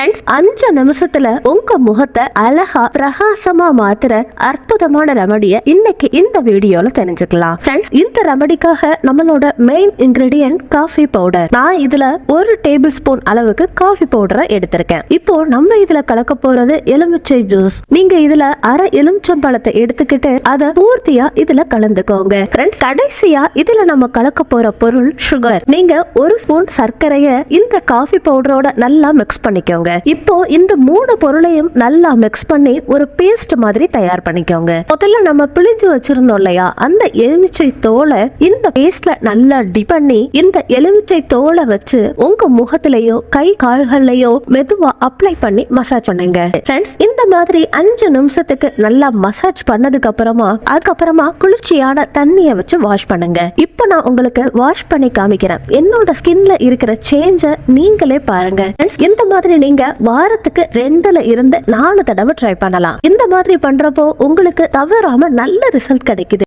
5 நிமிஷத்துல உங்க முகத்தை அழகா பிரகாசமா மாத்துற அற்புதமான ரெமடிய இன்னைக்கு இந்த வீடியோல தெரிஞ்சுக்கலாம். இந்த ரெமடிக்காக நம்மளோட மெயின் இன்கிரிடியன்ட் காஃபி பவுடர். நான் இதுல 1 டேபிள் ஸ்பூன் அளவுக்கு காஃபி பவுடரை எடுத்திருக்கேன். இப்போ நம்ம இதுல கலக்க போறது எலுமிச்சை ஜூஸ். நீங்க இதுல அரை எலுமிச்சம்பழத்தை எடுத்துக்கிட்டு அதை பூர்த்தியா இதுல கலந்துக்கோங்க. கடைசியா இதுல நம்ம கலக்க போற பொருள் சுகர். நீங்க 1 ஸ்பூன் சர்க்கரைய இந்த காஃபி பவுடரோட நல்லா மிக்ஸ் பண்ணிக்கோங்க. இப்போ இந்த 3 பொருளையும் நல்லா மிக்ஸ் பண்ணி ஒரு பேஸ்ட் மாதிரி தயார் பண்ணிக்கோங்க. முதல்ல நம்ம பிழிஞ்சு வச்சிருந்தோம் இல்லையா, அந்த எலுமிச்சை தோலை இந்த பேஸ்ட்ல நல்லா டிப் பண்ணி இந்த எலுமிச்சை தோலை வச்சு உங்க முகத்திலேயோ கை கால்கள்லயோ மெதுவா அப்ளை பண்ணி மசாஜ் பண்ணுங்க. இந்த மாதிரி 5 நிமிஷத்துக்கு நல்லா மசாஜ் பண்ணதுக்கு அதுக்கப்புறமா குளிர்ச்சியான தண்ணிய வச்சு வாஷ் பண்ணுங்க. இப்போ நான் உங்களுக்கு வாஷ் பண்ணி காமிக்கிறேன். என்னோட ஸ்கின்ல இருக்கிற சேஞ்ச நீங்களே பாருங்க. இந்த மாதிரி நீங்க வாரத்துக்கு 2ல இருந்து 4 தடவை ட்ரை பண்ணலாம். இந்த மாதிரி பண்றப்போ உங்களுக்கு தவறாம நல்ல ரிசல்ட் கிடைக்குது.